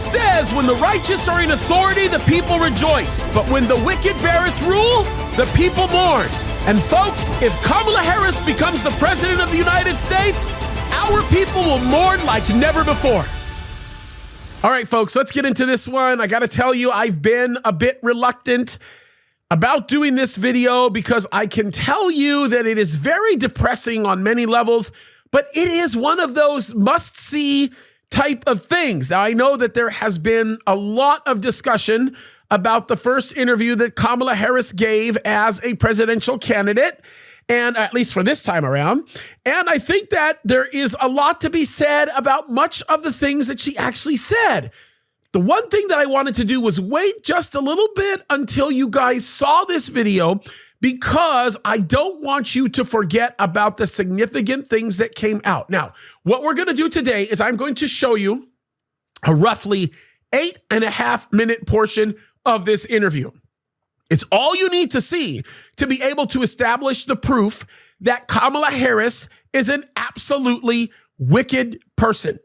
says, when the righteous are in authority, the people rejoice. But when the wicked beareth rule, the people mourn. And folks, if Kamala Harris becomes the president of the United States, our people will mourn like never before. All right, folks, let's get into this one. I got to tell you, I've been a bit reluctant about doing this video because I can tell you that it is very depressing on many levels, but it is one of those must-see type of things. Now, I know that there has been a lot of discussion about the first interview that Kamala Harris gave as a presidential candidate, and at least for this time around. And I think that there is a lot to be said about much of the things that she actually said. The one thing that I wanted to do was wait just a little bit until you guys saw this video, because I don't want you to forget about the significant things that came out. Now, what we're going to do today is I'm going to show you a roughly 8.5 minute portion of this interview. It's all you need to see to be able to establish the proof that Kamala Harris is an absolutely wicked person.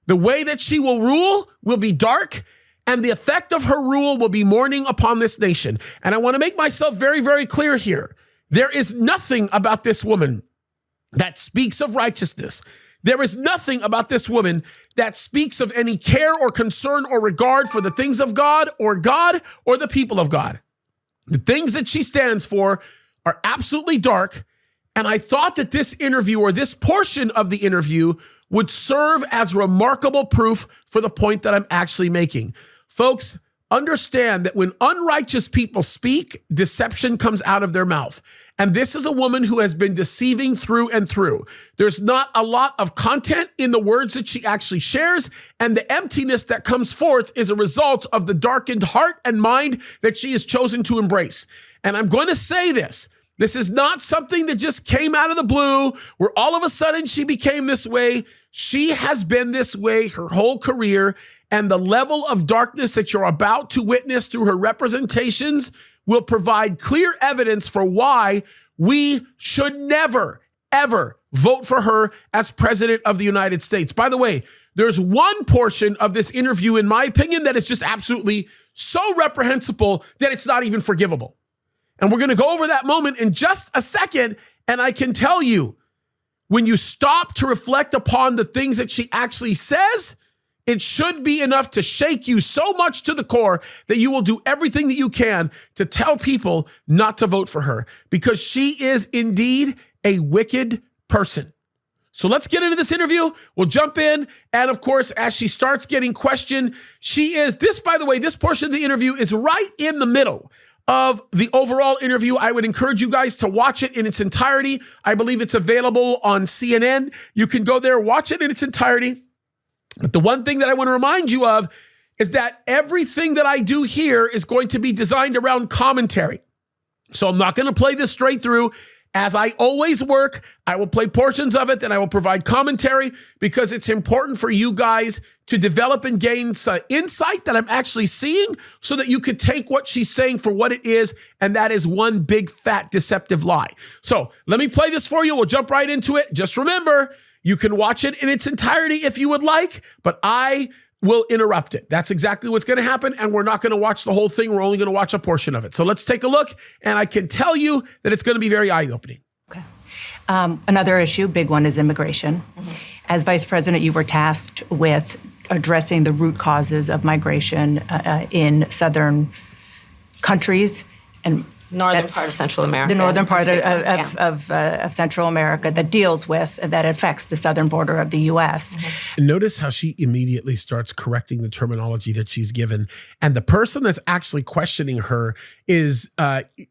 The way that she will rule will be dark, and the effect of her rule will be mourning upon this nation. And I want to make myself very, very clear here. There is nothing about this woman that speaks of righteousness. There is nothing about this woman that speaks of any care or concern or regard for the things of God or the people of God. The things that she stands for are absolutely dark. And I thought that this interview, or this portion of the interview, would serve as remarkable proof for the point that I'm actually making. Folks, understand that when unrighteous people speak, deception comes out of their mouth. And this is a woman who has been deceiving through and through. There's not a lot of content in the words that she actually shares, and the emptiness that comes forth is a result of the darkened heart and mind that she has chosen to embrace. And I'm going to say this. This is not something that just came out of the blue, where all of a sudden she became this way. She has been this way her whole career, and the level of darkness that you're about to witness through her representations will provide clear evidence for why we should never, ever vote for her as president of the United States. By the way, there's one portion of this interview, in my opinion, that is just absolutely so reprehensible that it's not even forgivable. And we're going to go over that moment in just a second. And I can tell you, when you stop to reflect upon the things that she actually says, it should be enough to shake you so much to the core that you will do everything that you can to tell people not to vote for her, because she is indeed a wicked person. So let's get into this interview. We'll jump in. And of course, as she starts getting questioned, by the way, this portion of the interview is right in the middle of the overall interview. I would encourage you guys to watch it in its entirety. I believe it's available on CNN. You can go there, watch it in its entirety. But the one thing that I want to remind you of is that everything that I do here is going to be designed around commentary. So I'm not going to play this straight through. As I always work, I will play portions of it, then I will provide commentary, because it's important for you guys to develop and gain some insight that I'm actually seeing, so that you could take what she's saying for what it is, and that is one big, fat, deceptive lie. So let me play this for you. We'll jump right into it. Just remember, you can watch it in its entirety if you would like, but I will interrupt it. That's exactly what's going to happen, and we're not going to watch the whole thing. We're only going to watch a portion of it. So let's take a look, and I can tell you that it's going to be very eye-opening. Okay. Another issue, big one, is immigration. Mm-hmm. As Vice President, you were tasked with addressing the root causes of migration in southern countries and northern part of Central America. The northern part of Central America that affects the southern border of the U.S. Mm-hmm. Notice how she immediately starts correcting the terminology that she's given. And the person that's actually questioning her is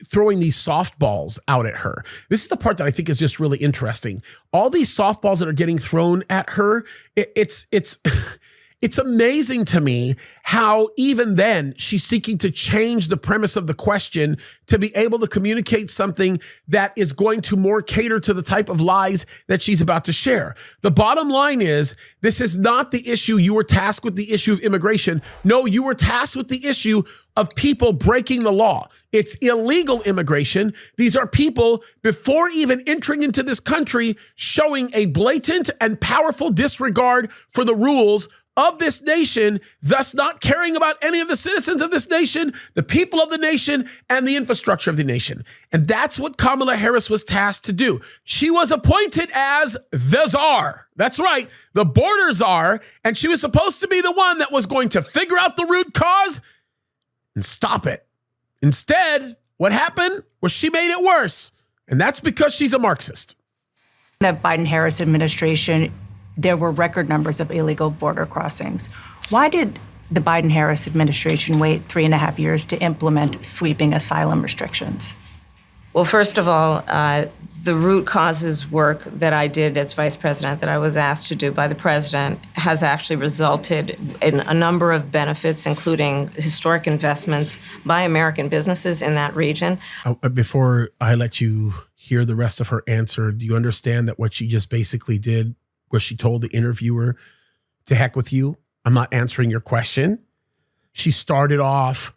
throwing these softballs out at her. This is the part that I think is just really interesting. All these softballs that are getting thrown at her, it's amazing to me how even then she's seeking to change the premise of the question to be able to communicate something that is going to more cater to the type of lies that she's about to share. The bottom line is, this is not the issue. You were tasked with the issue of immigration. No, you were tasked with the issue of people breaking the law. It's illegal immigration. These are people, before even entering into this country, showing a blatant and powerful disregard for the rules of this nation, thus not caring about any of the citizens of this nation, the people of the nation, and the infrastructure of the nation. And that's what Kamala Harris was tasked to do. She was appointed as the czar. That's right, the border czar. And she was supposed to be the one that was going to figure out the root cause and stop it. Instead, what happened was she made it worse. And that's because she's a Marxist. The Biden-Harris administration, there were record numbers of illegal border crossings. Why did the Biden-Harris administration wait 3.5 years to implement sweeping asylum restrictions? Well, first of all, the root causes work that I did as vice president, that I was asked to do by the president, has actually resulted in a number of benefits, including historic investments by American businesses in that region. Before I let you hear the rest of her answer, do you understand that what she just basically did was she told the interviewer, to heck with you, I'm not answering your question? She started off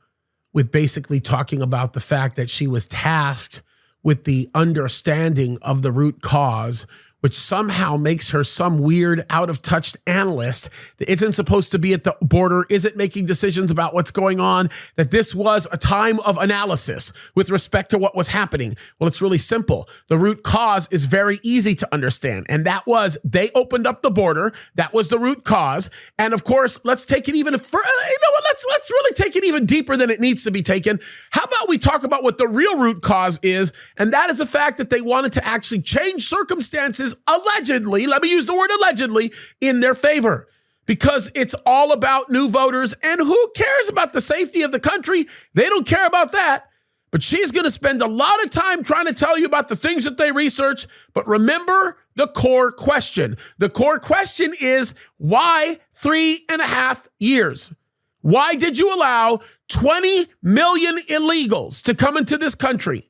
with basically talking about the fact that she was tasked with the understanding of the root cause, which somehow makes her some weird out-of-touch analyst that isn't supposed to be at the border, isn't making decisions about what's going on, that this was a time of analysis with respect to what was happening. Well, it's really simple. The root cause is very easy to understand, and that was they opened up the border. That was the root cause. And of course, let's take it even further. You know what? Let's really take it even deeper than it needs to be taken. How about we talk about what the real root cause is, and that is the fact that they wanted to actually change circumstances allegedly, let me use the word allegedly, in their favor, because it's all about new voters. And who cares about the safety of the country? They don't care about that. But she's going to spend a lot of time trying to tell you about the things that they research. But remember the core question. The core question is, why 3.5 years? Why did you allow 20 million illegals to come into this country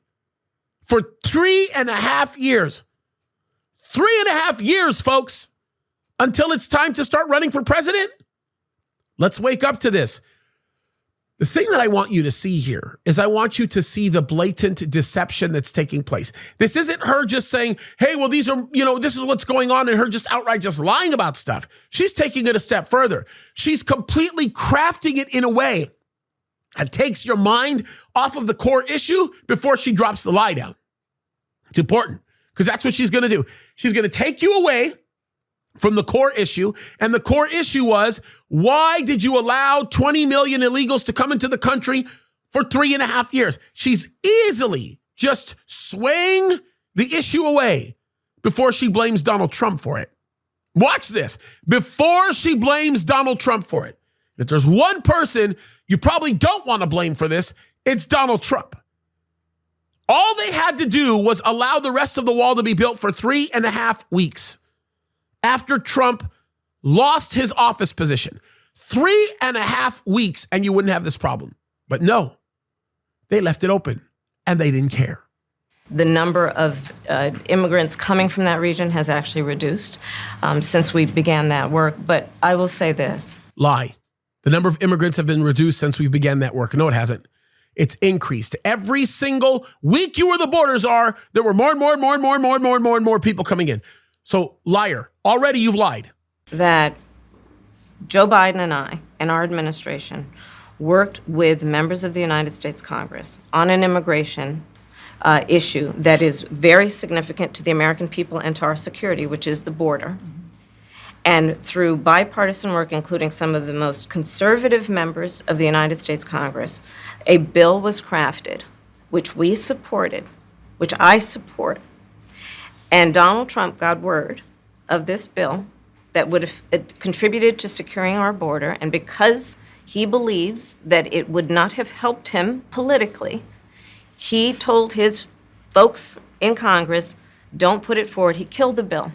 for 3.5 years? 3.5 years, folks, until it's time to start running for president? Let's wake up to this. The thing that I want you to see here is I want you to see the blatant deception that's taking place. This isn't her just saying, hey, well, these are, this is what's going on, and her just outright just lying about stuff. She's taking it a step further. She's completely crafting it in a way that takes your mind off of the core issue before she drops the lie down. It's important, because that's what she's going to do. She's going to take you away from the core issue. And the core issue was, why did you allow 20 million illegals to come into the country for 3.5 years? She's easily just swaying the issue away before she blames Donald Trump for it. Watch this. Before she blames Donald Trump for it. If there's one person you probably don't want to blame for this, it's Donald Trump. All they had to do was allow the rest of the wall to be built for 3.5 weeks after Trump lost his office position. 3.5 weeks, and you wouldn't have this problem. But no, they left it open, and they didn't care. The number of immigrants coming from that region has actually reduced since we began that work. But I will say this. Lie. The number of immigrants have been reduced since we began that work. No, it hasn't. It's increased. Every single week you were the borders are, there were more and more people coming in. So, liar, already you've lied. That Joe Biden and I and our administration worked with members of the United States Congress on an immigration issue that is very significant to the American people and to our security, which is the border. And through bipartisan work, including some of the most conservative members of the United States Congress, a bill was crafted, which we supported, which I support. And Donald Trump got word of this bill that would have contributed to securing our border. And because he believes that it would not have helped him politically, he told his folks in Congress, don't put it forward. He killed the bill.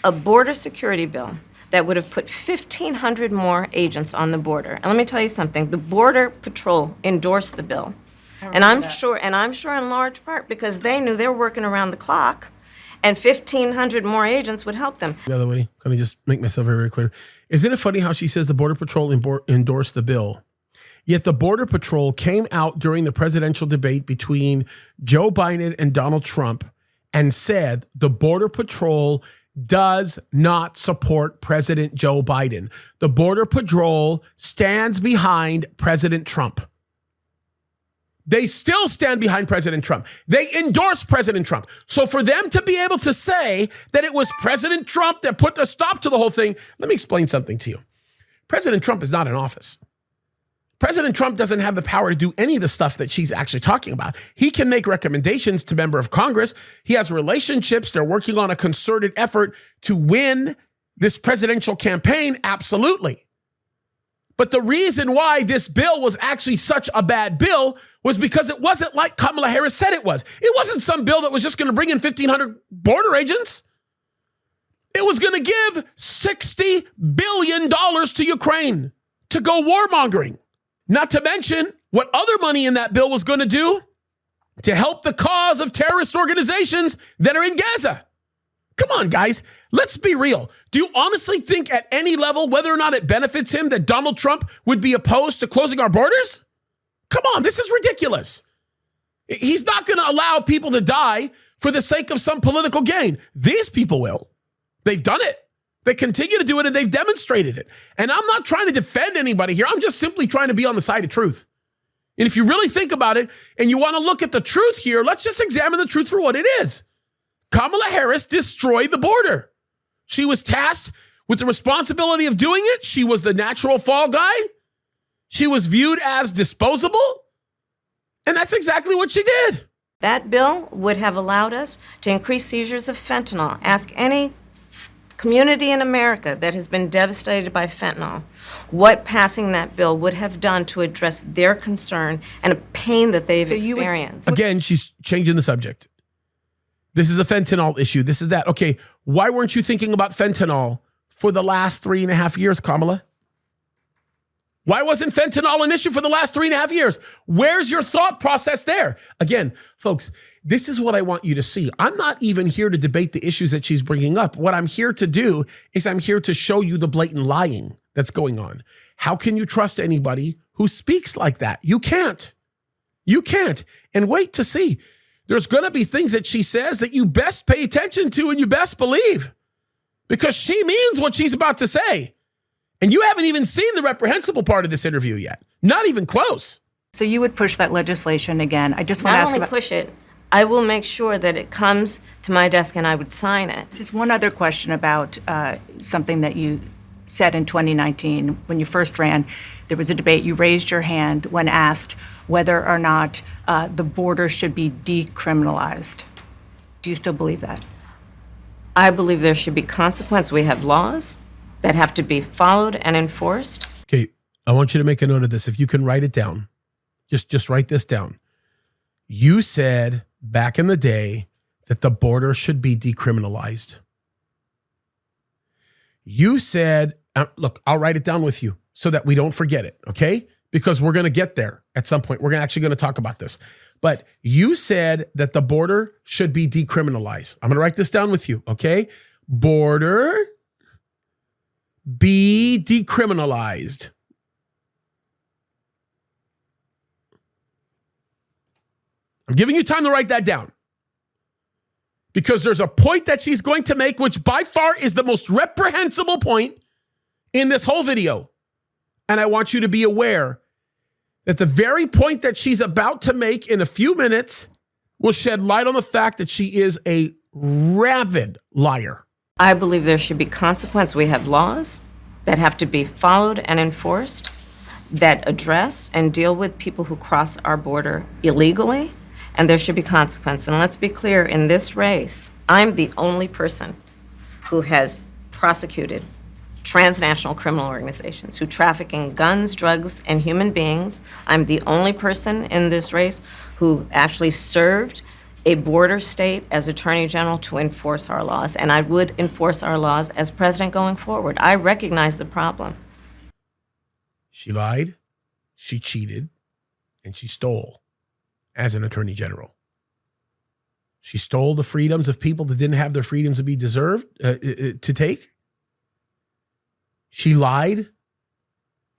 A border security bill that would have put 1,500 more agents on the border. And let me tell you something, the Border Patrol endorsed the bill. And I'm sure in large part because they knew they were working around the clock, and 1,500 more agents would help them. By the way, let me just make myself very, very clear. Isn't it funny how she says the Border Patrol endorsed the bill, yet the Border Patrol came out during the presidential debate between Joe Biden and Donald Trump and said the Border Patrol does not support President Joe Biden. The Border Patrol stands behind President Trump. They still stand behind President Trump. They endorse President Trump. So for them to be able to say that it was President Trump that put the stop to the whole thing, let me explain something to you. President Trump is not in office. President Trump doesn't have the power to do any of the stuff that she's actually talking about. He can make recommendations to members of Congress. He has relationships. They're working on a concerted effort to win this presidential campaign. Absolutely. But the reason why this bill was actually such a bad bill was because it wasn't like Kamala Harris said it was. It wasn't some bill that was just going to bring in 1,500 border agents. It was going to give $60 billion to Ukraine to go warmongering. Not to mention what other money in that bill was going to do to help the cause of terrorist organizations that are in Gaza. Come on, guys, let's be real. Do you honestly think at any level, whether or not it benefits him, that Donald Trump would be opposed to closing our borders? Come on, this is ridiculous. He's not going to allow people to die for the sake of some political gain. These people will. They've done it. They continue to do it, and they've demonstrated it. And I'm not trying to defend anybody here. I'm just simply trying to be on the side of truth. And if you really think about it and you want to look at the truth here, let's just examine the truth for what it is. Kamala Harris destroyed the border. She was tasked with the responsibility of doing it. She was the natural fall guy. She was viewed as disposable. And that's exactly what she did. That bill would have allowed us to increase seizures of fentanyl. Ask any community in America that has been devastated by fentanyl what passing that bill would have done to address their concern and a pain that they've experienced. Again, she's changing the subject. This is a fentanyl issue. This is that. Okay, why weren't you thinking about fentanyl for the last 3.5 years, Kamala? Why wasn't fentanyl an issue for the last 3.5 years? Where's your thought process there? Again, folks, this is what I want you to see. I'm not even here to debate the issues that she's bringing up. What I'm here to do is I'm here to show you the blatant lying that's going on. How can you trust anybody who speaks like that? You can't. You can't. And wait to see. There's going to be things that she says that you best pay attention to and you best believe because she means what she's about to say. And you haven't even seen the reprehensible part of this interview yet. Not even close. So you would push that legislation again. I just want to ask about... Not only push it, I will make sure that it comes to my desk and I would sign it. Just one other question about something that you said in 2019 when you first ran. There was a debate. You raised your hand when asked whether or not the border should be decriminalized. Do you still believe that? I believe there should be consequence. We have laws that have to be followed and enforced. Okay, I want you to make a note of this. If you can write it down, just write this down. You said back in the day that the border should be decriminalized. You said, look, I'll write it down with you so that we don't forget it, okay? Because we're going to get there at some point. We're actually going to talk about this. But you said that the border should be decriminalized. I'm going to write this down with you, okay? Border be decriminalized. I'm giving you time to write that down because there's a point that she's going to make, which by far is the most reprehensible point in this whole video. And I want you to be aware that the very point that she's about to make in a few minutes will shed light on the fact that she is a rabid liar. I believe there should be consequence. We have laws that have to be followed and enforced that address and deal with people who cross our border illegally, and there should be consequence. And let's be clear, in this race, I'm the only person who has prosecuted transnational criminal organizations who traffic in guns, drugs, and human beings. I'm the only person in this race who actually served a border state as Attorney General to enforce our laws, and I would enforce our laws as president going forward. I recognize the problem. She lied, she cheated, and she stole as an Attorney General. She stole the freedoms of people that didn't have their freedoms to be deserved to take. She lied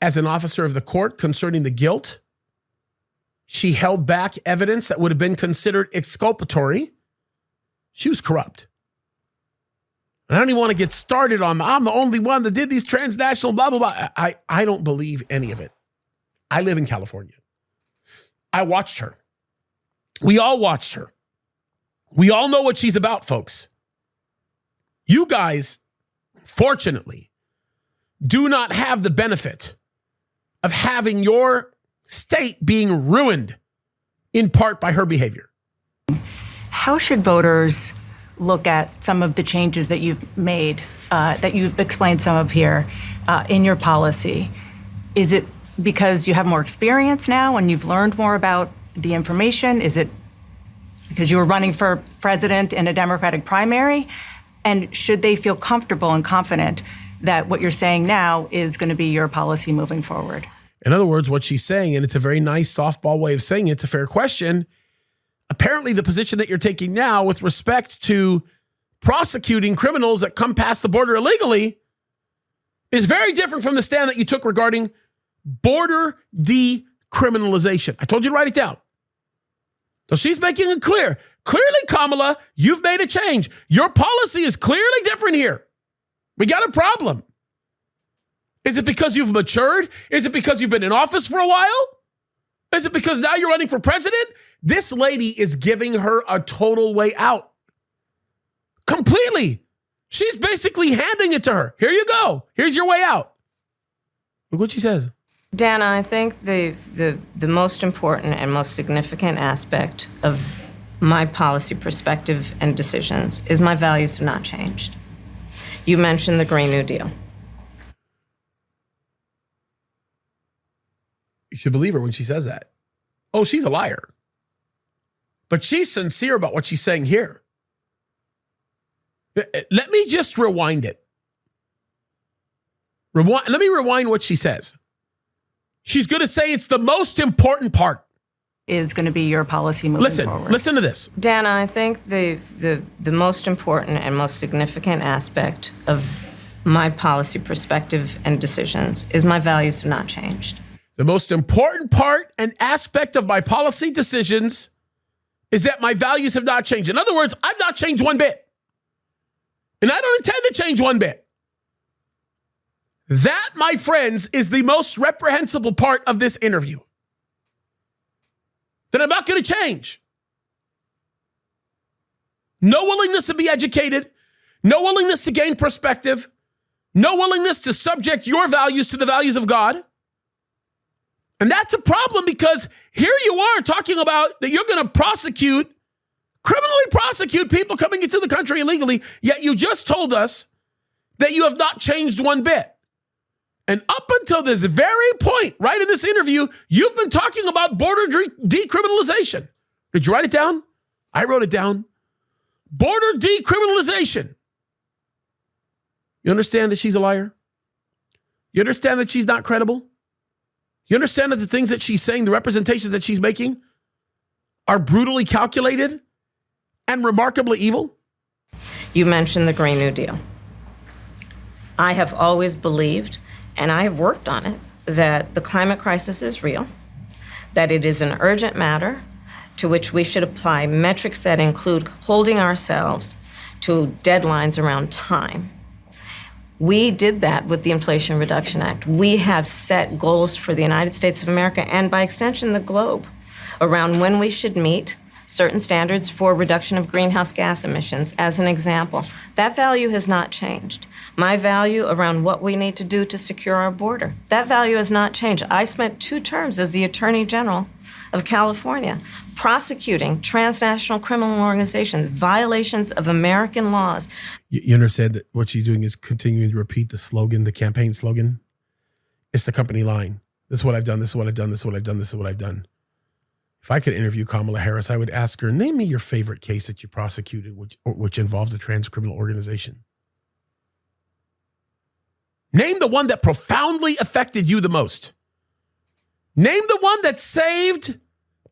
as an officer of the court concerning the guilt. She held back evidence that would have been considered exculpatory. She was corrupt. And I don't even want to get started on, I'm the only one that did these transnational blah, blah, blah. I don't believe any of it. I live in California. I watched her. We all watched her. We all know what she's about, folks. You guys, fortunately, do not have the benefit of having your state being ruined in part by her behavior. How should voters look at some of the changes that you've made, that you've explained some of here in your policy? Is it because you have more experience now and you've learned more about the information? Is it because you were running for president in a Democratic primary? And should they feel comfortable and confident that what you're saying now is going to be your policy moving forward? In other words, what she's saying, and it's a very nice softball way of saying it, it's a fair question. Apparently, the position that you're taking now with respect to prosecuting criminals that come past the border illegally is very different from the stand that you took regarding border decriminalization. I told you to write it down. So she's making it clear. Clearly, Kamala, you've made a change. Your policy is clearly different here. We got a problem. Is it because you've matured? Is it because you've been in office for a while? Is it because now you're running for president? This lady is giving her a total way out. Completely. She's basically handing it to her. Here you go. Here's your way out. Look what she says. Dana, I think the most important and most significant aspect of my policy perspective and decisions is my values have not changed. You mentioned the Green New Deal. You should believe her when she says that. Oh, she's a liar. But she's sincere about what she's saying here. Let me just rewind it. Let me rewind what she says. She's going to say it's the most important part. Is going to be your policy moving forward. Listen to this. Dana, I think the most important and most significant aspect of my policy perspective and decisions is my values have not changed. The most important part and aspect of my policy decisions is that my values have not changed. In other words, I've not changed one bit. And I don't intend to change one bit. That, my friends, is the most reprehensible part of this interview. That I'm not going to change. No willingness to be educated. No willingness to gain perspective. No willingness to subject your values to the values of God. And that's a problem because here you are talking about that you're going to criminally prosecute people coming into the country illegally, yet you just told us that you have not changed one bit. And up until this very point, right in this interview, you've been talking about border decriminalization. Did you write it down? I wrote it down. Border decriminalization. You understand that she's a liar? You understand that she's not credible? You understand that the things that she's saying, the representations that she's making, are brutally calculated and remarkably evil? You mentioned the Green New Deal. I have always believed, and I have worked on it, that the climate crisis is real, that it is an urgent matter to which we should apply metrics that include holding ourselves to deadlines around time. We did that with the Inflation Reduction Act. We have set goals for the United States of America and by extension the globe around when we should meet certain standards for reduction of greenhouse gas emissions, as an example. That value has not changed. My value around what we need to do to secure our border, that value has not changed. I spent 2 terms as the Attorney General of California prosecuting transnational criminal organizations, violations of American laws. You understand that what she's doing is continuing to repeat the slogan, the campaign slogan? It's the company line. This is what I've done, this is what I've done, this is what I've done, this is what I've done. If I could interview Kamala Harris, I would ask her, name me your favorite case that you prosecuted which involved a trans criminal organization. Name the one that profoundly affected you the most. Name the one that saved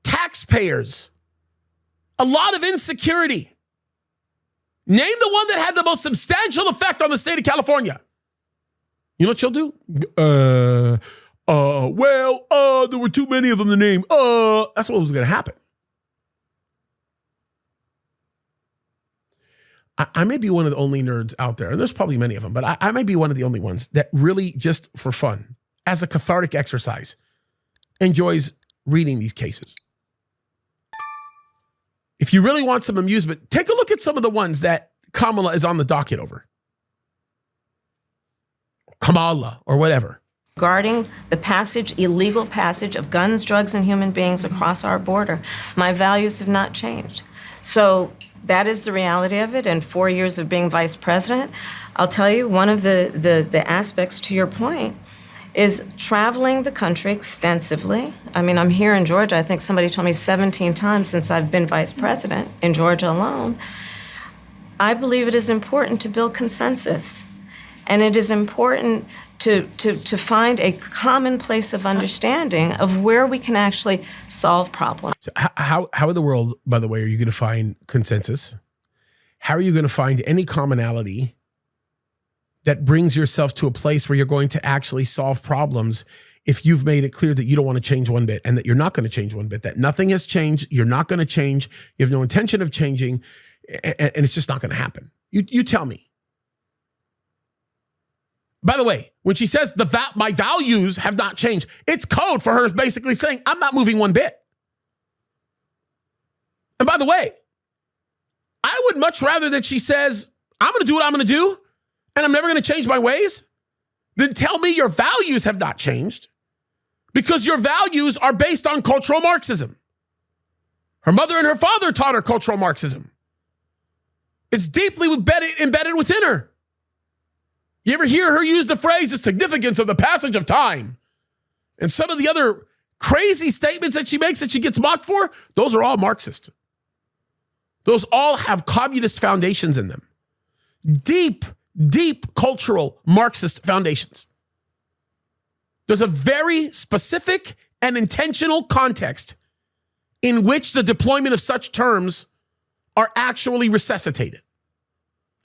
taxpayers a lot of insecurity. Name the one that had the most substantial effect on the state of California. You know what she'll do? There were too many of them to name. That's what was going to happen. I may be one of the only nerds out there, and there's probably many of them, but I may be one of the only ones that really, just for fun, as a cathartic exercise, enjoys reading these cases. If you really want some amusement, take a look at some of the ones that Kamala is on the docket over. Kamala or whatever. Regarding the illegal passage of guns, drugs, and human beings across our border, my values have not changed. So that is the reality of it. And 4 years of being vice president, I'll tell you, one of the aspects to your point is traveling the country extensively. I mean, I'm here in Georgia. I think somebody told me 17 times since I've been vice president in Georgia alone. I believe it is important to build consensus. And it is important to find a common place of understanding of where we can actually solve problems. So how in the world, by the way, are you going to find consensus? How are you going to find any commonality that brings yourself to a place where you're going to actually solve problems if you've made it clear that you don't want to change one bit and that you're not going to change one bit, that nothing has changed, you're not going to change, you have no intention of changing, and it's just not going to happen? You tell me. By the way, when she says my values have not changed, it's code for her basically saying, I'm not moving one bit. And by the way, I would much rather that she says, I'm going to do what I'm going to do, and I'm never going to change my ways, than tell me your values have not changed, because your values are based on cultural Marxism. Her mother and her father taught her cultural Marxism. It's deeply embedded within her. You ever hear her use the phrase, the significance of the passage of time? And some of the other crazy statements that she makes that she gets mocked for, those are all Marxist. Those all have communist foundations in them. Deep, deep cultural Marxist foundations. There's a very specific and intentional context in which the deployment of such terms are actually resuscitated.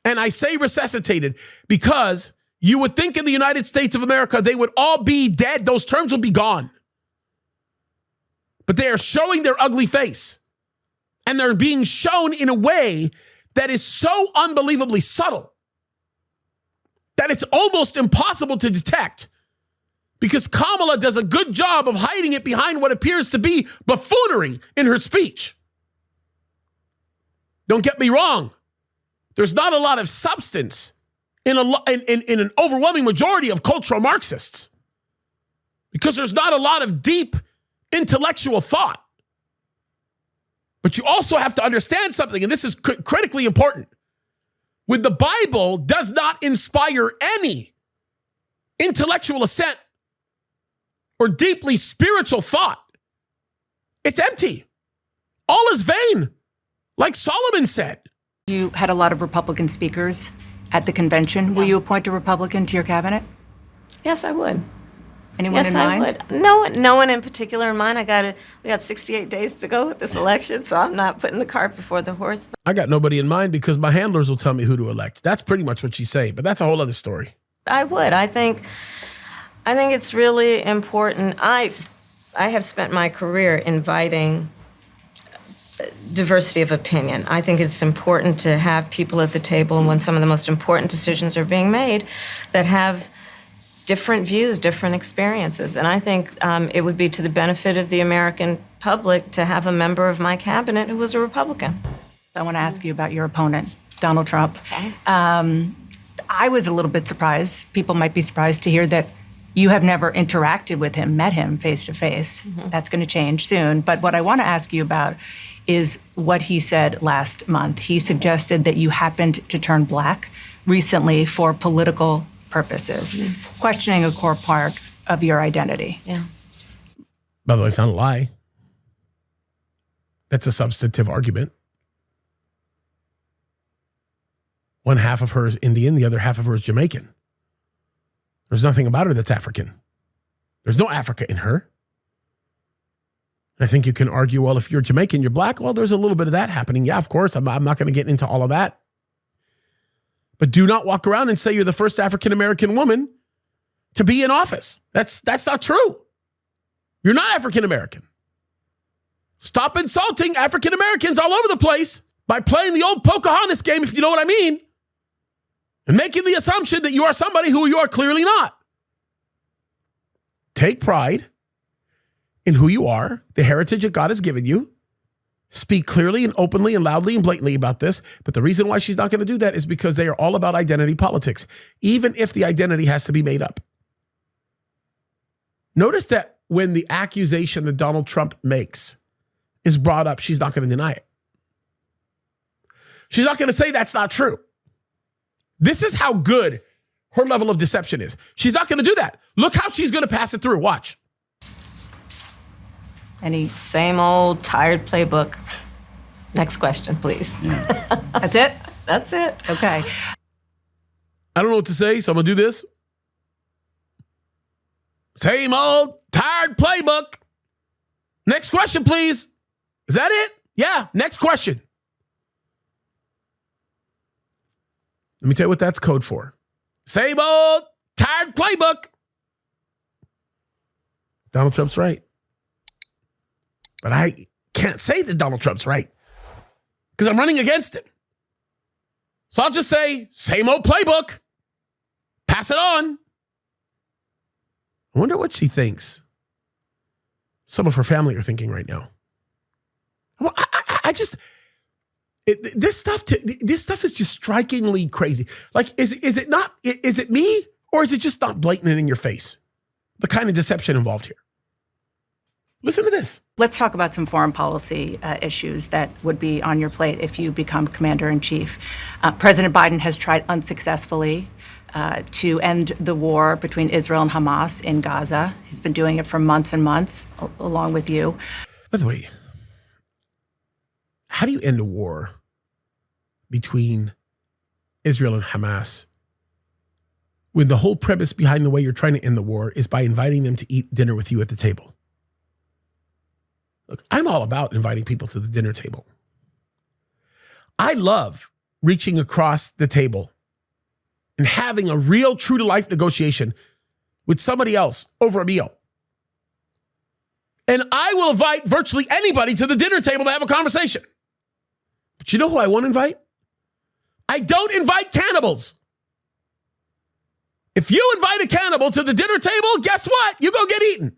And I say resuscitated because you would think in the United States of America, they would all be dead. Those terms would be gone. But they are showing their ugly face. And they're being shown in a way that is so unbelievably subtle that it's almost impossible to detect, because Kamala does a good job of hiding it behind what appears to be buffoonery in her speech. Don't get me wrong. There's not a lot of substance in an overwhelming majority of cultural Marxists, because there's not a lot of deep intellectual thought. But you also have to understand something, and this is critically important. When the Bible does not inspire any intellectual assent or deeply spiritual thought, it's empty. All is vain, like Solomon said. You had a lot of Republican speakers at the convention. Yeah. Will you appoint a Republican to your cabinet? Yes, I would. Anyone in mind? Yes, I would. No one in particular in mind. We got 68 days to go with this election, so I'm not putting the cart before the horse. I got nobody in mind because my handlers will tell me who to elect. That's pretty much what she's saying, but that's a whole other story. I would. I think it's really important. I have spent my career inviting diversity of opinion. I think it's important to have people at the table when some of the most important decisions are being made that have different views, different experiences. And I think it would be to the benefit of the American public to have a member of my cabinet who was a Republican. I want to ask you about your opponent, Donald Trump. Okay. I was a little bit surprised. People might be surprised to hear that you have never interacted with him, met him face to face. That's going to change soon. But what I want to ask you about is what he said last month. He suggested that you happened to turn black recently for political purposes, questioning a core part of your identity. Yeah. By the way, it's not a lie. That's a substantive argument. One half of her is Indian, the other half of her is Jamaican. There's nothing about her that's African. There's no Africa in her. I think you can argue, well, if you're Jamaican, you're black. Well, there's a little bit of that happening. Yeah, of course. I'm not going to get into all of that. But do not walk around and say you're the first African-American woman to be in office. That's not true. You're not African-American. Stop insulting African-Americans all over the place by playing the old Pocahontas game, if you know what I mean, and making the assumption that you are somebody who you are clearly not. Take pride in who you are, the heritage that God has given you. Speak clearly and openly and loudly and blatantly about this. But the reason why she's not going to do that is because they are all about identity politics, even if the identity has to be made up. Notice that when the accusation that Donald Trump makes is brought up, she's not going to deny it. She's not going to say that's not true. This is how good her level of deception is. She's not going to do that. Look how she's going to pass it through. Watch. Same old tired playbook. Next question, please. That's it? That's it. Okay. I don't know what to say, so I'm going to do this. Same old tired playbook. Next question, please. Is that it? Yeah, next question. Let me tell you what that's code for. Same old tired playbook. Donald Trump's right. But I can't say that Donald Trump's right because I'm running against him. So I'll just say, same old playbook. Pass it on. I wonder what she thinks some of her family are thinking right now. Well, this stuff is just strikingly crazy. Like, is it me, or is it just not blatant and in your face? The kind of deception involved here. Listen to this. Let's talk about some foreign policy issues that would be on your plate if you become commander-in-chief. President Biden has tried unsuccessfully to end the war between Israel and Hamas in Gaza. He's been doing it for months and months, along with you. By the way, how do you end a war between Israel and Hamas when the whole premise behind the way you're trying to end the war is by inviting them to eat dinner with you at the table? Look, I'm all about inviting people to the dinner table. I love reaching across the table and having a real true-to-life negotiation with somebody else over a meal. And I will invite virtually anybody to the dinner table to have a conversation. But you know who I won't invite? I don't invite cannibals. If you invite a cannibal to the dinner table, guess what? You go get eaten.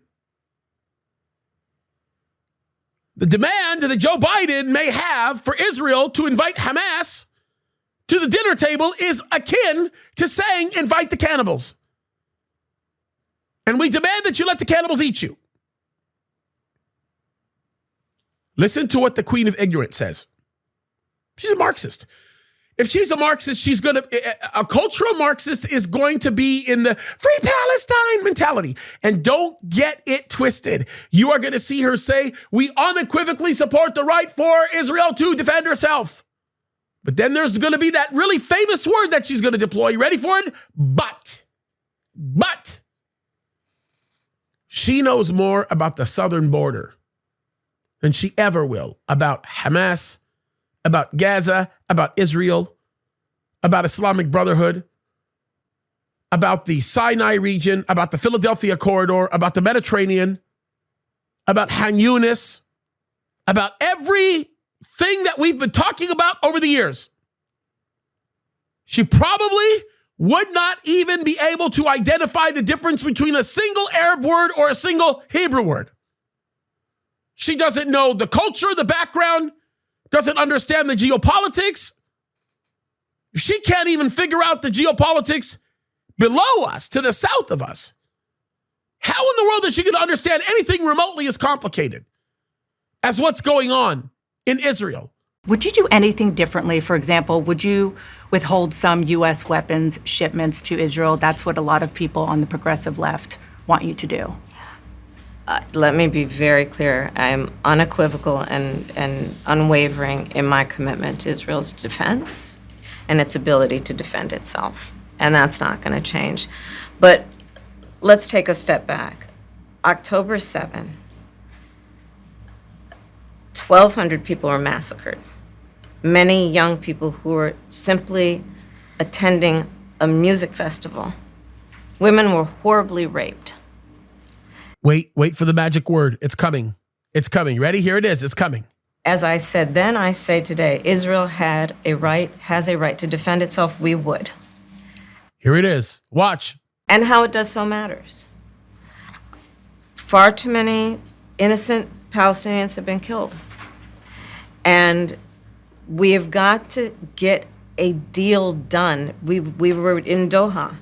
The demand that Joe Biden may have for Israel to invite Hamas to the dinner table is akin to saying, invite the cannibals. And we demand that you let the cannibals eat you. Listen to what the Queen of Ignorance says. She's a Marxist. If she's a Marxist, a cultural Marxist is going to be in the free Palestine mentality. And don't get it twisted. You are going to see her say, we unequivocally support the right for Israel to defend herself. But then there's going to be that really famous word that she's going to deploy. You ready for it? But. She knows more about the southern border than she ever will about Hamas, about Gaza, about Israel, about Islamic Brotherhood, about the Sinai region, about the Philadelphia corridor, about the Mediterranean, about Han Yunis, about everything that we've been talking about over the years. She probably would not even be able to identify the difference between a single Arab word or a single Hebrew word. She doesn't know the culture, the background, doesn't understand the geopolitics. If she can't even figure out the geopolitics below us, to the south of us, how in the world is she going to understand anything remotely as complicated as what's going on in Israel? Would you do anything differently? For example, would you withhold some U.S. weapons shipments to Israel? That's what a lot of people on the progressive left want you to do. Let me be very clear. I'm unequivocal and unwavering in my commitment to Israel's defense and its ability to defend itself. And that's not going to change. But let's take a step back. October 7, 1,200 people were massacred. Many young people who were simply attending a music festival. Women were horribly raped. Wait for the magic word. It's coming. It's coming. Ready? Here it is. It's coming. As I said then, I say today, Israel has a right to defend itself. We would. Here it is. Watch. And how it does so matters. Far too many innocent Palestinians have been killed. And we have got to get a deal done. We were in Doha.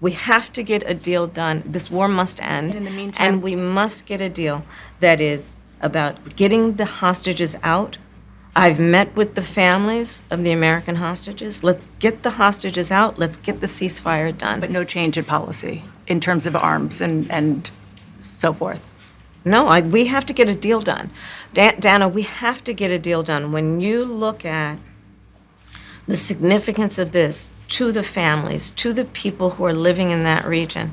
We have to get a deal done. This war must end. In the meantime, and we must get a deal that is about getting the hostages out. I've met with the families of the American hostages. Let's get the hostages out. Let's get the ceasefire done. but no change in policy in terms of arms and so forth. No, we have to get a deal done. Dana, we have to get a deal done. When you look at the significance of this to the families, to the people who are living in that region,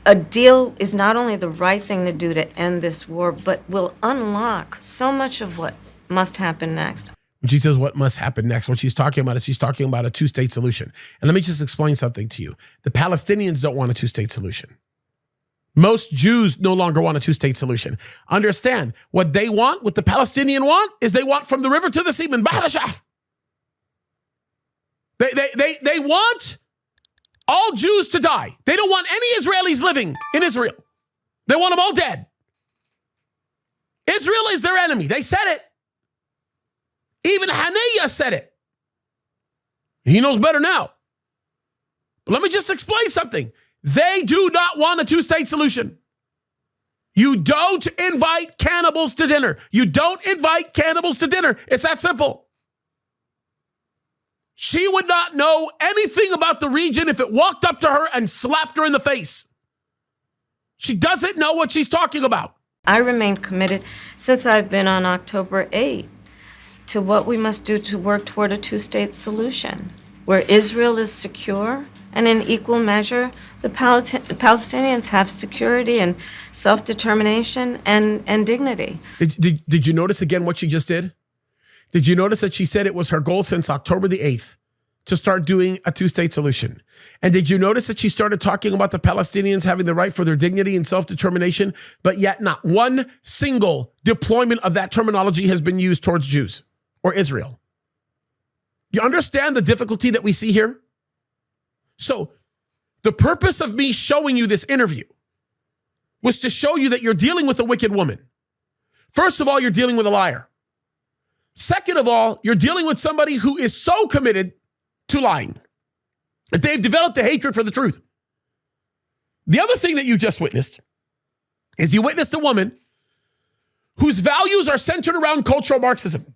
a deal is not only the right thing to do to end this war, but will unlock so much of what must happen next. When she says what must happen next, what she's talking about is she's talking about a two-state solution. And let me just explain something to you. The Palestinians don't want a two-state solution. Most Jews no longer want a two-state solution. Understand, what they want, what the Palestinian want, is they want from the river to the sea, min Bahr al-Shahr. They want all Jews to die. They don't want any Israelis living in Israel. They want them all dead. Israel is their enemy. They said it. Even Haniyeh said it. He knows better now. But let me just explain something. They do not want a two-state solution. You don't invite cannibals to dinner. You don't invite cannibals to dinner. It's that simple. She would not know anything about the region if it walked up to her and slapped her in the face. She doesn't know what she's talking about. I remain committed since I've been on October 8 to what we must do to work toward a two-state solution, where Israel is secure and in equal measure, the Palestinians have security and self-determination and dignity. Did you notice again what she just did? Did you notice that she said it was her goal since October the 8th to start doing a two-state solution? And did you notice that she started talking about the Palestinians having the right for their dignity and self-determination, but yet not one single deployment of that terminology has been used towards Jews or Israel? You understand the difficulty that we see here? So the purpose of me showing you this interview was to show you that you're dealing with a wicked woman. First of all, you're dealing with a liar. Second of all, you're dealing with somebody who is so committed to lying that they've developed a hatred for the truth. The other thing that you just witnessed is you witnessed a woman whose values are centered around cultural Marxism.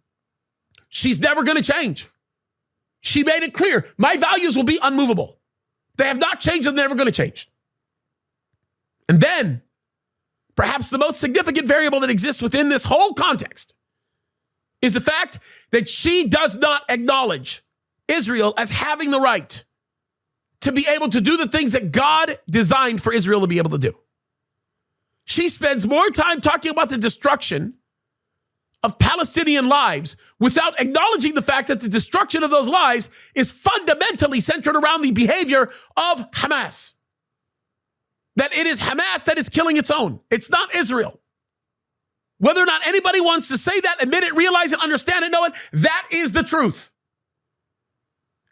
She's never going to change. She made it clear, my values will be unmovable. They have not changed and they're never going to change. And then, perhaps the most significant variable that exists within this whole context is the fact that she does not acknowledge Israel as having the right to be able to do the things that God designed for Israel to be able to do. She spends more time talking about the destruction of Palestinian lives without acknowledging the fact that the destruction of those lives is fundamentally centered around the behavior of Hamas. That it is Hamas that is killing its own. It's not Israel. Whether or not anybody wants to say that, admit it, realize it, understand it, know it, that is the truth.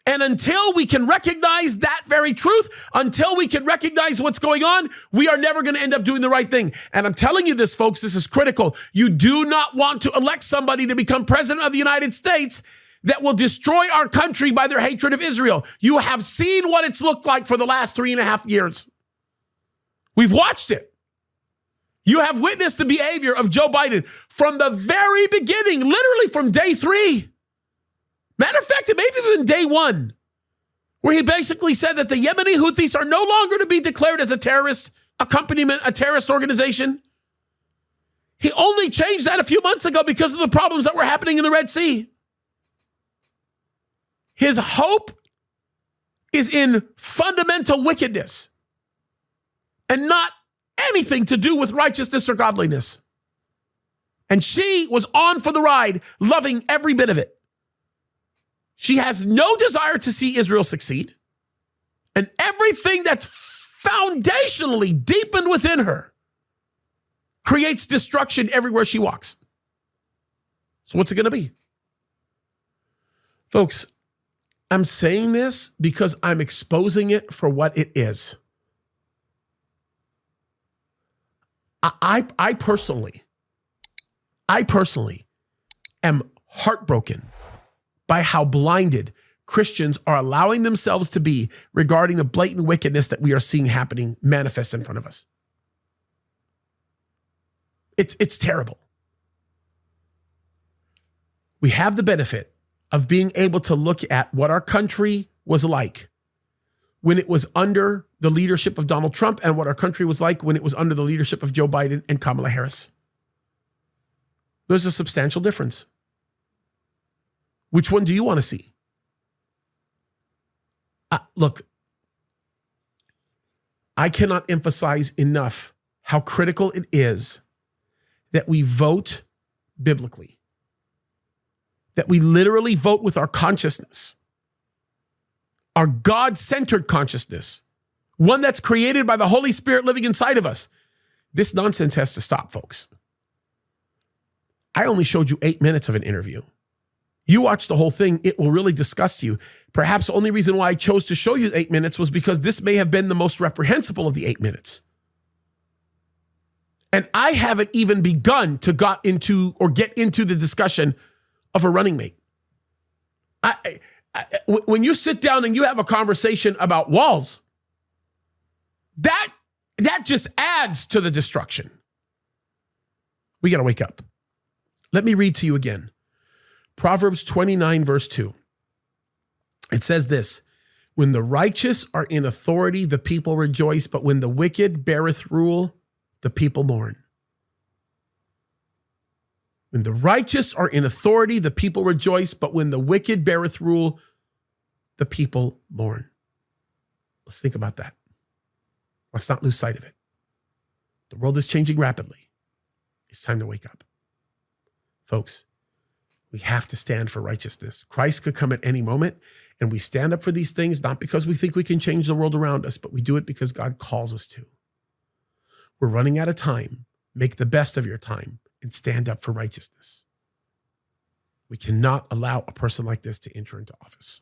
And until we can recognize that very truth, until we can recognize what's going on, we are never going to end up doing the right thing. And I'm telling you this, folks, this is critical. You do not want to elect somebody to become president of the United States that will destroy our country by their hatred of Israel. You have seen what it's looked like for the last 3.5 years. We've watched it. You have witnessed the behavior of Joe Biden from the very beginning, literally from day 3. Matter of fact, it may have been day 1, where he basically said that the Yemeni Houthis are no longer to be declared as a terrorist accompaniment, a terrorist organization. He only changed that a few months ago because of the problems that were happening in the Red Sea. His hope is in fundamental wickedness and not anything to do with righteousness or godliness. And she was on for the ride, loving every bit of it. She has no desire to see Israel succeed. And everything that's foundationally deepened within her creates destruction everywhere she walks. So what's it going to be? Folks, I'm saying this because I'm exposing it for what it is. I personally am heartbroken by how blinded Christians are allowing themselves to be regarding the blatant wickedness that we are seeing happening manifest in front of us. It's terrible. We have the benefit of being able to look at what our country was like when it was under the leadership of Donald Trump and what our country was like when it was under the leadership of Joe Biden and Kamala Harris. There's a substantial difference. Which one do you want to see? Look, I cannot emphasize enough how critical it is that we vote biblically, that we literally vote with our consciousness, our God-centered consciousness, one that's created by the Holy Spirit living inside of us. This nonsense has to stop, folks. I only showed you 8 minutes of an interview. You watch the whole thing, it will really disgust you. Perhaps the only reason why I chose to show you 8 minutes was because this may have been the most reprehensible of the 8 minutes. And I haven't even begun to get into the discussion of a running mate. When you sit down and you have a conversation about walls, that just adds to the destruction. We got to wake up. Let me read to you again. Proverbs 29, verse 2. It says this: when the righteous are in authority, the people rejoice, but when the wicked beareth rule, the people mourn. When the righteous are in authority, the people rejoice, but when the wicked beareth rule, the people mourn. Let's think about that. Let's not lose sight of it. The world is changing rapidly. It's time to wake up. Folks, we have to stand for righteousness. Christ could come at any moment, and we stand up for these things, not because we think we can change the world around us, but we do it because God calls us to. We're running out of time. Make the best of your time and stand up for righteousness. We cannot allow a person like this to enter into office.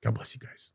God bless you guys.